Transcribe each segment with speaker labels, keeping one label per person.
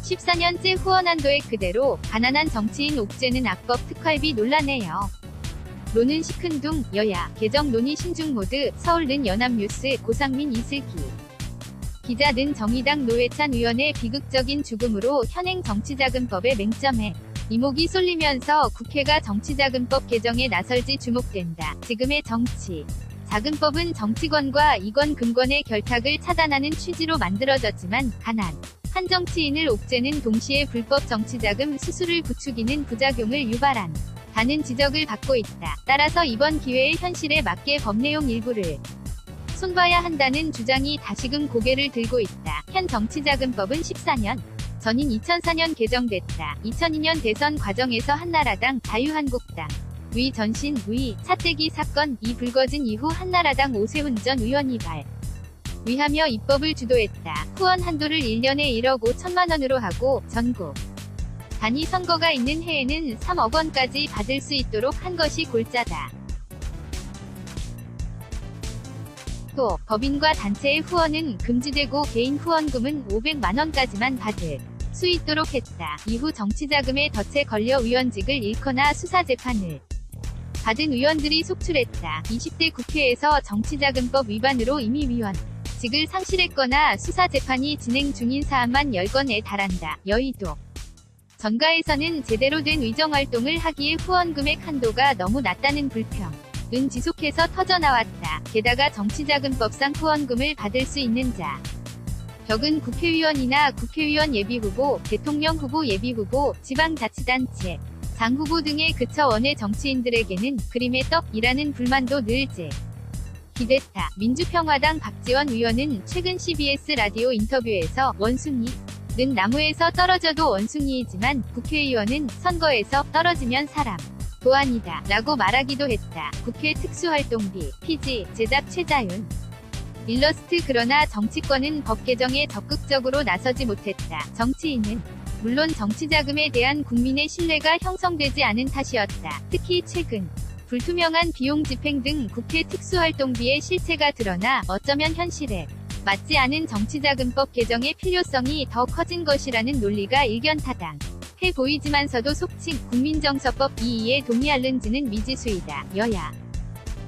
Speaker 1: 14년째 후원 한도액 그대로 가난한 정치인 옥죄는 악법 특활비 논란에요. 노는 시큰둥, 여야, 개정 논의 신중 모드, 서울는 연합뉴스, 고상민 이슬기 기자는 정의당 노회찬 의원의 비극적인 죽음으로 현행 정치자금법에 맹점해 이목이 쏠리면서 국회가 정치자금법 개정에 나설지 주목된다. 지금의 정치 자금법은 정치권과 이권 금권의 결탁을 차단하는 취지로 만들어졌지만 가난한 정치인을 옥죄는 동시에 불법 정치자금 수수를 부추기는 부작용을 유발한다는 지적을 받고 있다. 따라서 이번 기회에 현실에 맞게 법 내용 일부를 손봐야 한다는 주장이 다시금 고개를 들고 있다. 현 정치자금법은 14년 전인 2004년 개정됐다. 2002년 대선 과정에서 한나라당, 자유한국당 위 전신, 위, 차떼기 사건 이 불거진 이후 한나라당 오세훈 전 의원이 위하며 입법을 주도했다. 후원 한도를 1년에 1억 5천만 원으로 하고 전국 단위 선거가 있는 해에는 3억 원까지 받을 수 있도록 한 것이 골자다. 또 법인과 단체의 후원은 금지되고 개인 후원금은 500만 원까지만 받을 수 있도록 했다. 이후 정치자금에 덫에 걸려 의원직을 잃거나 수사재판을 받은 의원들이 속출했다. 20대 국회에서 정치자금법 위반으로 이미 의원직을 상실했거나 수사재판이 진행 중인 사안만 10건에 달한다. 여의도 정가에서는 제대로 된 의정활동을 하기에 후원금액 한도가 너무 낮다는 불평은 지속해서 터져나왔다. 게다가 정치자금법상 후원금을 받을 수 있는 벽은 국회의원이나 국회의원 예비후보, 대통령 후보 예비후보, 지방자치단체 장후보 등에 그쳐 원외 정치인들에게는 그림의 떡이라는 불만도 늘 제기됐다. 민주평화당 박지원 의원은 최근 CBS 라디오 인터뷰에서 원숭이는 나무에서 떨어져도 원숭이이지만 국회의원은 선거에서 떨어지면 사람 도안이다 라고 말하기도 했다. 국회 특수활동비, 피지, 제작 최자윤 일러스트 그러나 정치권은 법 개정에 적극적으로 나서지 못했다. 정치인은 물론 정치자금에 대한 국민의 신뢰가 형성되지 않은 탓이었다. 특히 최근 불투명한 비용 집행 등 국회 특수활동비의 실체가 드러나 어쩌면 현실에 맞지 않은 정치자금법 개정의 필요성이 더 커진 것이라는 논리가 일견타당해 보이지만서도 속칭 국민정서법 2.2에 동의하는지는 미지수이다. 여야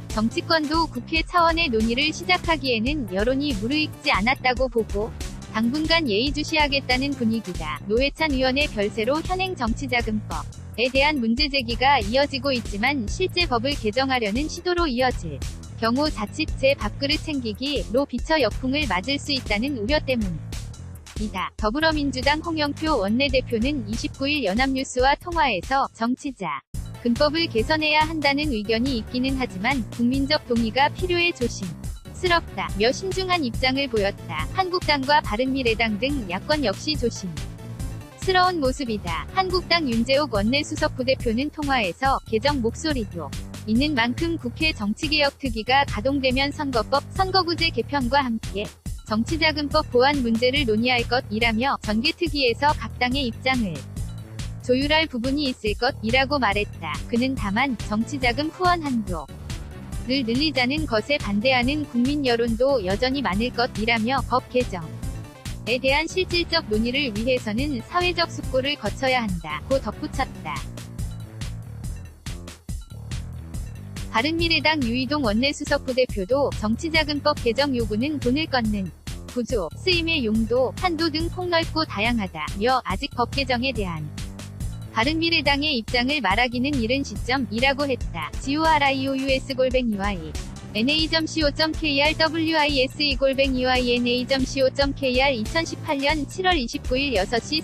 Speaker 1: 정치권도 국회 차원의 논의를 시작하기에는 여론이 무르익지 않았다고 보고 당분간 예의주시하겠다는 분위기다. 노회찬 의원의 별세로 현행 정치자금법에 대한 문제제기가 이어지고 있지만 실제 법을 개정하려는 시도로 이어질 경우 자칫 제 밥그릇 챙기기로 비춰 역풍을 맞을 수 있다는 우려 때문이다. 더불어민주당 홍영표 원내대표는 29일 연합뉴스와 통화에서 정치자금법을 개선해야 한다는 의견이 있기는 하지만 국민적 동의가 필요해 조심스럽다며 신중한 입장을 보였다. 한국당과 바른미래당 등 야권 역시 조심스러운 모습이다. 한국당 윤재옥 원내수석 부대표는 통화에서 개정 목소리도 있는 만큼 국회 정치개혁특위가 가동되면 선거법, 선거구제 개편과 함께 정치자금법 보완 문제를 논의할 것이라며 전개특위에서 각 당의 입장을 조율할 부분이 있을 것이라고 말했다. 그는 다만 정치자금 후원 한도를 늘리자는 것에 반대하는 국민 여론도 여전히 많을 것이라며 법 개정에 대한 실질적 논의를 위해서는 사회적 숙고를 거쳐야 한다고 덧붙였다. 바른미래당 유이동 원내수석 부대표도 정치자금법 개정 요구는 돈을 걷는 구조, 쓰임의 용도, 한도 등 폭넓고 다양하다며 아직 법 개정에 대한 바른미래당의 입장을 말하기는 이른 시점이라고 했다. GORIOUS-EY na.co.kr wise-ena.co.kr 2018년 7월 29일 6시